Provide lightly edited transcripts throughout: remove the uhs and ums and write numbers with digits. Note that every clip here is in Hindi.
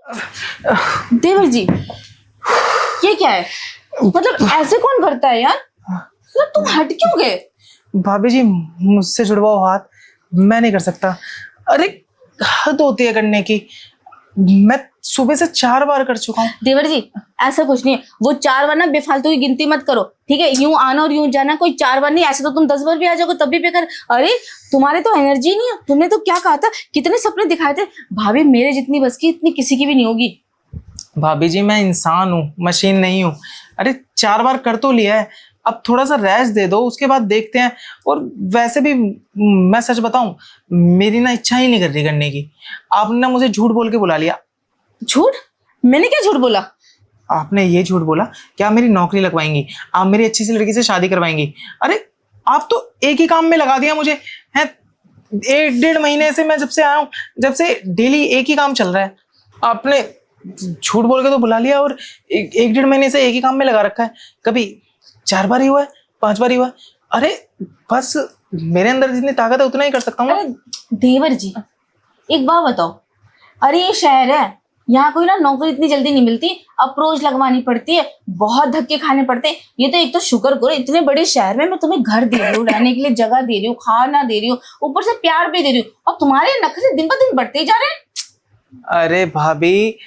देवर जी, ये क्या है? मतलब ऐसे कौन करता है यार? मतलब तुम हट क्यों गए? भाभी जी मुझसे जुड़वाओ हाथ, मैं नहीं कर सकता। अरे हद होती है करने की, मैं सुबह से 4 बार कर चुका हूँ। देवर जी, ऐसा कुछ नहीं है। वो 4 बार ना बेफालतू की गिनती मत करो, ठीक है? यूं आना और यूं जाना कोई 4 बार नहीं, ऐसे तो तुम 10 बार भी आ जाओगे तब भी बेकार। अरे तुम्हारे तो एनर्जी नहीं है। तुमने तो क्या कहा था, कितने सपने दिखाए थे। भाभी मेरे जितनी बस की इतनी किसी की भी नहीं होगी। भाभी जी मैं इंसान हूँ, मशीन नहीं हूँ। अरे 4 बार कर तो लिया है, अब थोड़ा सा रेस्ट दे दो, उसके बाद देखते हैं। और वैसे भी मैं सच बताऊं, मेरी ना इच्छा ही नहीं कर रही करने की। आपने ना मुझे झूठ बोल के बुला लिया। झूठ? मैंने क्या झूठ बोला? आपने ये झूठ बोला कि आप मेरी नौकरी लगवाएंगी, आप मेरी अच्छी सी लड़की से शादी करवाएंगी। अरे आप तो एक ही काम में लगा दिया मुझे है। 1-1.5 महीने से मैं जब से आया हूँ, जब से डेली एक ही काम चल रहा है। आपने झूठ बोल के तो बुला लिया और 1-1.5 महीने से एक ही काम में लगा रखा है। कभी 4 बार ही हुआ है, 5 बार ही हुआ है। अरे बस मेरे अंदर जितनी ताकत है उतना ही कर सकता हूँ। अरे देवर जी, एक बात बताओ। अरे ये शहर है, यहाँ कोई ना नौकरी इतनी जल्दी नहीं मिलती। अप्रोच लगवानी पड़ती है, बहुत धक्के खाने पड़ते हैं। ये तो एक तो शुक्र करो, इतने बड़े शहर में मैं तुम्हें घर दे रही हूँ, रहने के लिए जगह दे रही हूँ, खाना दे रही हूँ, ऊपर से प्यार भी दे रही हूँ, और तुम्हारे नखरे दिन ब दिन बढ़ते ही जा रहे हैं। अरे भाभी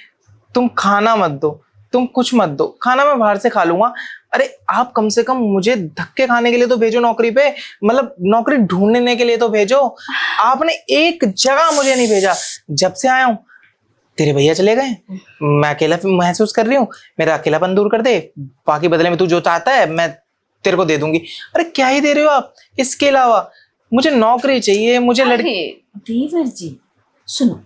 तुम खाना मत दो, तुम कुछ मत दो, खाना मैं बाहर से खा लूंगा। अरे आप कम से कम मुझे धक्के खाने के लिए तो भेजो नौकरी पे, मतलब नौकरी ढूंढने के लिए तो भेजो। आपने एक जगह मुझे नहीं भेजा। जब से आया हूँ तेरे भैया चले गए, मैं अकेला महसूस कर रही हूँ। मेरा अकेलापन दूर कर दे, बाकी बदले में तू जो चाहता है मैं तेरे को दे दूंगी। अरे क्या ही दे रहे हो आप? इसके अलावा मुझे नौकरी चाहिए, मुझे लड़की। देवर जी सुनो,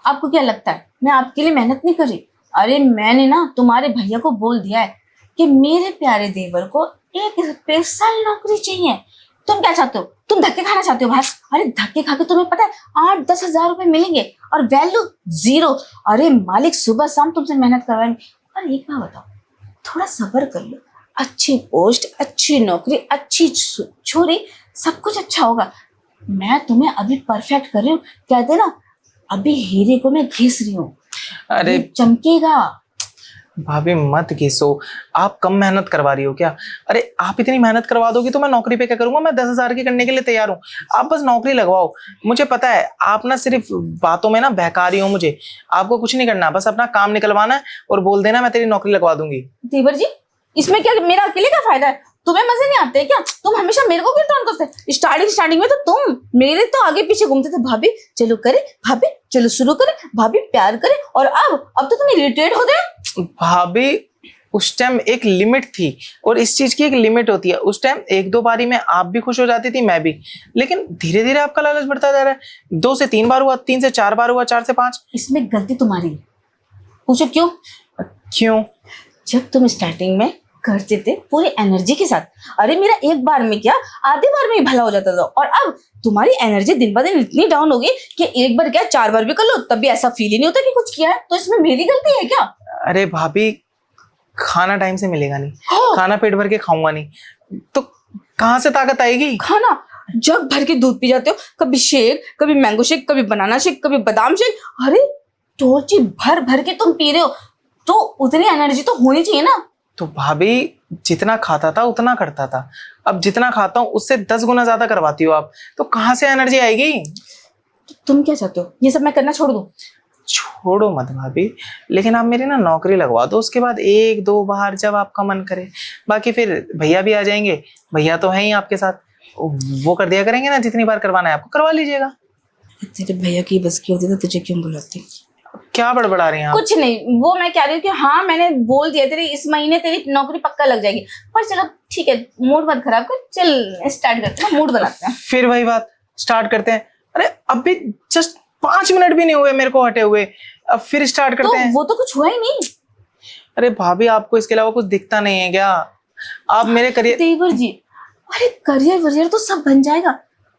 आपको क्या लगता है मैं आपके लिए मेहनत नहीं कर रही? अरे मैंने ना तुम्हारे भैया को बोल दिया है कि मेरे प्यारे देवर को एक स्पेशल नौकरी चाहिए। तुम क्या चाहते हो? तुम धक्के खाना चाहते हो बाहर? अरे धक्के खा के तुम्हें पता है 8-10 हजार रुपए मिलेंगे और वैल्यू 0। अरे मालिक सुबह शाम तुमसे मेहनत करवाएंगे। और एक बात बताओ, थोड़ा सब्र कर लो। अच्छी पोस्ट, अच्छी नौकरी, अच्छी छोरी, सब कुछ अच्छा होगा। मैं तुम्हें अभी परफेक्ट कर रही हूँ, कहते ना अभी हीरे को मैं घिस रही हूँ, अरे चमकेगा। भाभी मत घिसो, आप कम मेहनत करवा रही हो क्या? अरे आप इतनी मेहनत करवा दोगी तो मैं नौकरी पे क्या करूंगा? मैं 10,000 की करने के लिए तैयार हूँ। आप बस नौकरी लगवाओ। मुझे पता है आप ना सिर्फ बातों में ना बहका रही हो मुझे। आपको कुछ नहीं करना, बस अपना काम निकलवाना है और बोल देना मैं तेरी नौकरी लगवा दूंगी। देवर जी, इसमें क्या मेरा अकेले का फायदा है? तुम्हें मजे नहीं आते क्या? तुम हमेशा मेरे को क्यों टॉन्ट करते? स्टार्टिंग में तो तुम मेरे तो आगे पीछे घूमते थे। भाभी चलो करे, भाभी चलो शुरू करे, भाभी प्यार करे, और अब तो तुम इरिटेट हो गए। भाभी उस टाइम एक लिमिट थी, और इस चीज की एक लिमिट होती है। उस टाइम 1-2 बारी में आप भी खुश हो जाती थी, मैं भी। लेकिन धीरे धीरे आपका लालच बढ़ता जा रहा है। 2 से 3 बार हुआ, 3 से 4 बार हुआ, 4 से 5। इसमें गलती तुम्हारी है। पूछो क्यों? क्यों? जब तुम स्टार्टिंग में करते थे पूरी एनर्जी के साथ, अरे मेरा एक बार में क्या आधे बार में ही भला हो जाता था, और अब तुम्हारी एनर्जी दिन ब दिन इतनी डाउन हो गई कि एक बार क्या 4 बार भी कर लो तब भी ऐसा फील ही नहीं होता कि कुछ किया है। तो इसमें मेरी गलती है क्या? अरे भाभी खाना टाइम से मिलेगा नहीं, खाना पेट भर के खाऊंगा नहीं तो कहाँ से ताकत आएगी? खाना जग भर के दूध पी जाते हो, कभी शेक, कभी मैंगो शेक, कभी बनाना शेक, कभी बादाम शेक। अरे टोची भर भर के तुम पी रहे हो, तो उतनी एनर्जी तो होनी चाहिए ना। तो भाभी जितना खाता था उतना करता था, अब जितना खाता हूँ उससे 10 गुना ज्यादा करवाती हो आप, तो कहाँ से एनर्जी आएगी? तो तुम क्या चाहते हो, ये सब मैं करना छोड़ दूं? छोड़ो मत भाभी, लेकिन आप मेरी ना नौकरी लगवा दो, उसके बाद 1-2 बार जब आपका मन करे। बाकी फिर भैया भी आ जाएंगे, भैया तो है ही आपके साथ, वो कर दिया करेंगे ना। जितनी बार करवाना है आपको करवा लीजिएगा। तेरे भैया की बस की होती तो तुझे क्यों बुलाती? क्या बड़बड़ा रही हैं आप? कुछ नहीं, वो मैं कह रही हूँ कि हाँ मैंने बोल दिया तेरे इस महीने तेरी नौकरी पक्का लग जाएगी। पर चलो ठीक है, मूड मत खराब कर, चल स्टार्ट करते हैं, मूड बनाते हैं। फिर वही बात, स्टार्ट करते हैं। अरे अभी जस्ट 5 मिनट भी नहीं हुए मेरे को हटे हुए, अब फिर स्टार्ट करते हैं। वो तो कुछ हुआ ही नहीं। अरे भाभी आपको इसके अलावा कुछ दिखता नहीं है क्या? आप मेरे करियर। देवर जी, अरे करियर वरियर तो सब बन जाएगा,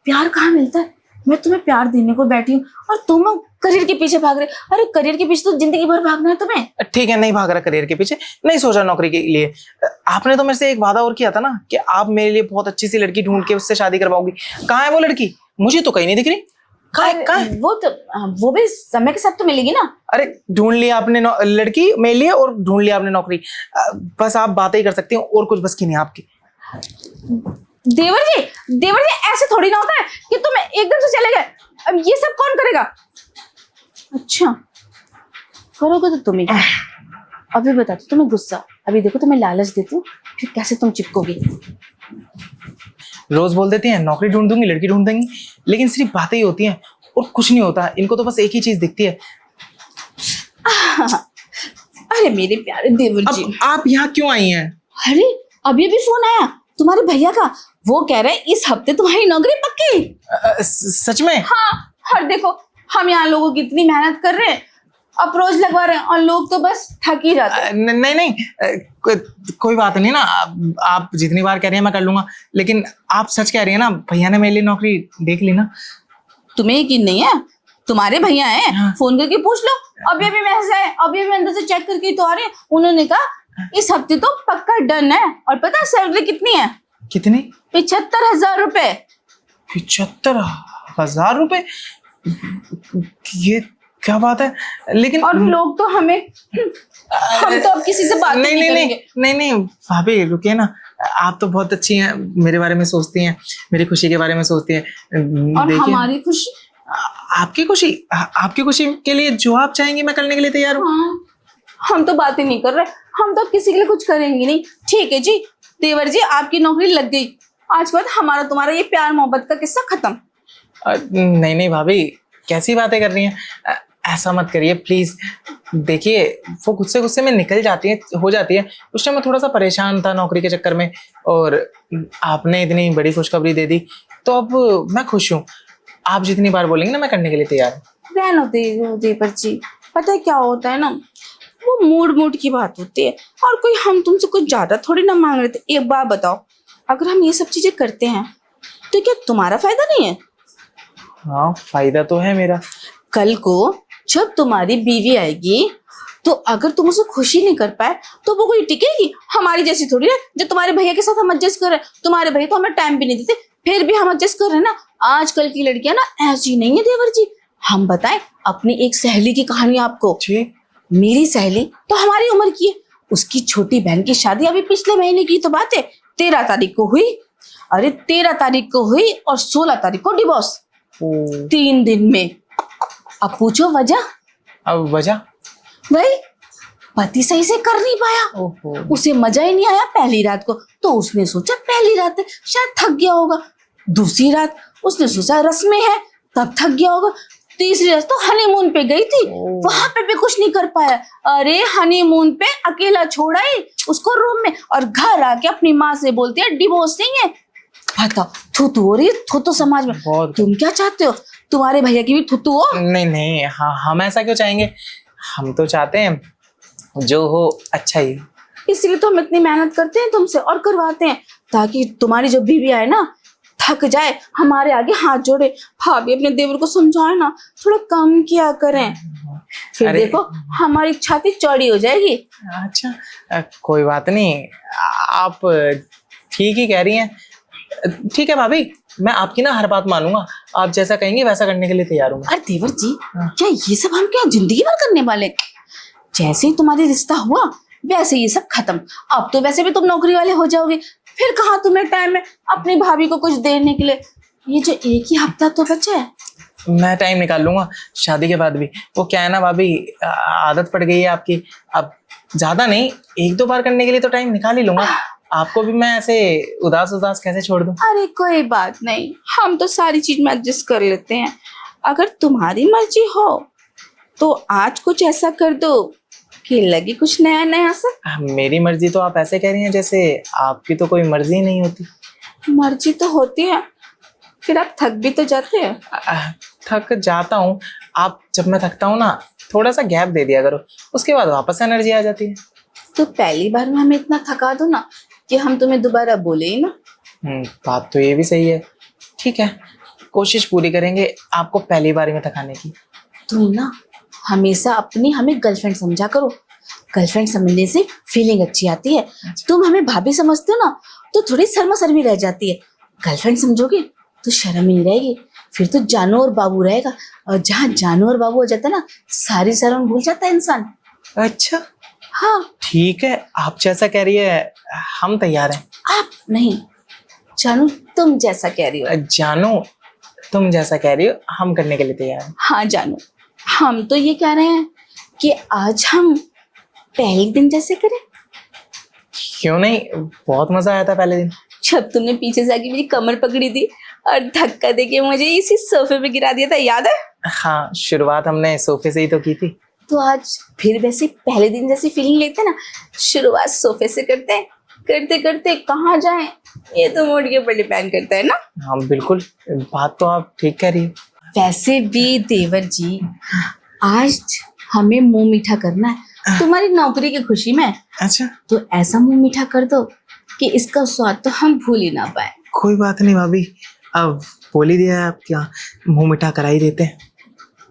प्यार कहाँ मिलता है? मैं तुम्हें प्यार देने को बैठी हूँ और तुम करियर के पीछे भाग रहे। अरे करियर के पीछे तो जिंदगी भर भागना है तुम्हें। ठीक है, नहीं भाग रहा करियर के पीछे, नहीं सोचा नौकरी के लिए। आपने तो मेरे से एक वादा और किया था ना कि आप मेरे लिए बहुत अच्छी सी लड़की ढूंढ के उससे शादी करवाओगी। कहाँ है वो लड़की? मुझे तो कहीं नहीं दिख रही। वो भी समय के साथ तो मिलेगी ना। अरे ढूंढ लिया आपने लड़की मेरे लिए, और ढूंढ लिया आपने नौकरी। बस आप बातें ही कर सकती हो, और कुछ बस की नहीं आपकी। देवर जी ऐसे थोड़ी ना होता है कि तुम एकदम से चले गए। अब ये सब कौन करेगा? अच्छा करोगे तो तुम ही। अभी बता दो तुम्हें गुस्सा, अभी देखो तुम्हें लालच देती हूँ, फिर कैसे तुम चिपकोगी। रोज बोल देती हैं नौकरी ढूंढ दूंगी, लड़की ढूंढ देंगी, लेकिन सिर्फ बातें ही होती हैं और कुछ नहीं होता। इनको तो बस एक ही चीज दिखती है। अरे मेरे प्यारे देवर जी, अब आप यहाँ क्यों आई हैं? अरे अभी भी फोन आया तुम्हारे भैया का, वो कह रहे हैं इस हफ्ते तुम्हारी नौकरी पक्की। सच में? हाँ, और देखो हम यहाँ लोगों की इतनी मेहनत कर रहे हैं, अप्रोच लगवा रहे हैं, और लोग तो बस थक ही जाते हैं। नहीं, कोई बात नहीं ना। आप जितनी बार कह रही हैं मैं कर लूंगा, लेकिन आप सच कह रही हैं ना? भैया ने मेरे लिए नौकरी देख ली ना। तुम्हें यकीन नहीं है? तुम्हारे भैया हैं, हाँ। फोन करके पूछ लो। अभी मैसेज आए, अभी अंदर से चेक करके तो आ रहे हैं। उन्होंने कहा इस हफ्ते तो पक्का डन है। और पता है सैलरी कितनी है? कितनी? 75,000 रुपए। 75,000 रुपए? ये क्या बात है? लेकिन और लोग तो हम तो अब किसी से बात नहीं करेंगे। नहीं भाभी रुकिए ना। आप तो बहुत अच्छी हैं, मेरे बारे में सोचती हैं, मेरी खुशी के बारे में सोचती हैं। और हमारी खुशी? आपकी खुशी के लिए जो आप चाहेंगे मैं करने के लिए तैयार हूँ। हाँ, हम तो बातें नहीं कर रहे, हम तो किसी के लिए कुछ करेंगे नहीं। ठीक है जी देवर जी, आपकी नौकरी लग गई, आज के बाद हमारा तुम्हारा ये प्यार मोहब्बत का किस्सा खत्म। नहीं भाभी, कैसी बातें कर रही हैं? ऐसा मत करिए प्लीज। देखिए वो गुस्से में निकल जाती है, हो जाती है। उस टाइम मैं थोड़ा सा परेशान था नौकरी के चक्कर में, और आपने इतनी बड़ी खुशखबरी दे दी, तो अब मैं खुश हूँ। आप जितनी बार बोलेंगे ना मैं करने के लिए तैयार हूँ। रहने दो देवर जी, पता है क्या होता है ना, वो मूड की बात होती है, और कोई हम तुमसे कुछ ज्यादा थोड़ी ना मांग रहे थे। एक बात बताओ, अगर हम ये सब चीजें करते हैं तो क्या तुम्हारा फायदा नहीं है? हाँ फायदा तो है मेरा। कल को जब तुम्हारी बीवी आएगी तो अगर तुम उसे खुशी नहीं कर पाए तो वो कोई टिकेगी? हमारी जैसी थोड़ी है जो तुम्हारे भैया के साथ हम एडजस्ट कर रहे हैं। तुम्हारे भैया तो हमें टाइम भी नहीं देते, फिर भी हम एडजस्ट कर रहे हैं ना। आजकल की लड़कियां ना ऐसी नहीं है देवर जी। हम बताएं अपनी एक सहेली की कहानी आपको। मेरी सहेली तो हमारी उम्र की है, उसकी छोटी बहन की शादी अभी पिछले महीने की तो बात है, 13 तारीख को हुई। अरे 13 तारीख को हुई और 16 तारीख को डिवोर्स, 3 दिन में। अब पूछो वजह? अब वजह भाई पति सही से कर नहीं पाया, उसे मजा ही नहीं आया पहली रात को, तो उसने सोचा पहली रात है शायद थक गया होगा। दूसरी रात उसने सोचा रस्में है तब थक गया होगा। तीसरी रात तो हनीमून पे गई थी, वहां पे भी कुछ नहीं कर पाया। अरे हनीमून पे अकेला छोड़ा ही उसको रूम में, और घर आके अपनी माँ से बोलती है डिवोर्स नहीं है। बताओ, थुतु हो रही है, थुतु समाज में। तुम क्या चाहते हो, तुम्हारे भैया की भी थुतु हो? नहीं, हाँ हम ऐसा क्यों चाहेंगे? हम तो चाहते हैं जो हो अच्छा ही। इसलिए तो हम इतनी मेहनत करते हैं तुमसे और करवाते हैं, ताकि तुम्हारी जो बीवी आए ना थक जाए, हमारे आगे हाथ जोड़े। भाभी अपने देवर को समझाए ना, थोड़ा कम किया करें, फिर देखो हमारी छाती चौड़ी हो जाएगी। अच्छा कोई बात नहीं, आप ठीक ही कह रही हैं। ठीक है भाभी, मैं आपकी ना हर बात मानूंगा, आप जैसा कहेंगे वैसा करने के लिए तैयार हूँ। अरे देवर जी, क्या ये सब हम क्या जिंदगी भर करने वाले? जैसे ही तुम्हारी रिश्ता हुआ वैसे ये सब खत्म। अब तो वैसे भी तुम नौकरी वाले हो जाओगे, फिर कहाँ तुम्हें टाइम है अपनी भाभी को कुछ देने के लिए। ये जो एक ही हफ्ता तो बचा है, मैं टाइम निकाल लूंगा शादी के बाद भी। वो क्या है ना भाभी, आदत पड़ गई है आपकी, अब ज्यादा नहीं 1-2 बार करने के लिए तो टाइम निकाल ही लूंगा। आपको भी मैं ऐसे उदास कैसे छोड़ दूं? अरे कोई बात नहीं, हम तो सारी चीज में एडजस्ट कर लेते हैं। अगर तुम्हारी मर्जी हो तो आज कुछ ऐसा कर दो कि लगे कुछ नया सा। मेरी मर्जी तो आप ऐसे कह रही हैं जैसे आपकी तो कोई मर्जी ही नहीं होती। मर्जी तो होती है, फिर आप थक भी तो जाते हैं। थक जाता हूँ। आप जब मैं थकता हूँ ना थोड़ा सा गैप दे दिया करो, उसके बाद वापस एनर्जी आ जाती है। तो पहली बार में हमें इतना थका दो ना कि हम तुम्हें दोबारा बोले ही ना। बात तो ये भी सही है। ठीक है, कोशिश पूरी करेंगे आपको पहली बार में थकाने की। तुम ना हमेशा अपनी हमें गर्लफ्रेंड समझा करो, गर्लफ्रेंड समझने से फीलिंग अच्छी आती है। अच्छा। तुम हमें भाभी समझते हो ना तो थोड़ी शर्मा शर्मी रह जाती है, गर्लफ्रेंड समझोगे तो शर्म ही नहीं रहेगी, फिर तो जानू और बाबू रहेगा, और जहाँ जानू और बाबू हो जाता है ना, सारी शर्म भूल जाता है इंसान। अच्छा हाँ, ठीक है, आप जैसा कह रही है हम तैयार हैं। आप नहीं, जानू तुम जैसा कह रही हो। जानू तुम जैसा कह रही हो हम करने के लिए तैयार हैं। हाँ जानू, हम तो ये कह रहे हैं कि आज हम पहले दिन जैसे करें। क्यों नहीं, बहुत मजा आया था पहले दिन। जब तुमने पीछे से आके मेरी कमर पकड़ी थी और धक्का देके मुझे इसी सोफे पे गिरा दिया था, याद है? हाँ, शुरुआत हमने सोफे से ही तो की थी। तो आज फिर वैसे पहले दिन जैसी फीलिंग लेते ना, शुरुआत सोफे से करते हैं, करते करते कहाँ जाएं ये तो मूड के ऊपर डिपेंड करता है ना। हाँ बिल्कुल, बात तो आप ठीक कह रही हो। वैसे भी देवर जी, आज हमें मुंह मीठा करना है तुम्हारी नौकरी की खुशी में। अच्छा, तो ऐसा मुंह मीठा कर दो कि इसका स्वाद तो हम भूल ही ना पाए। कोई बात नहीं भाभी, अब बोल ही दिया है, आप क्या मुंह मीठा करा ही देते हैं।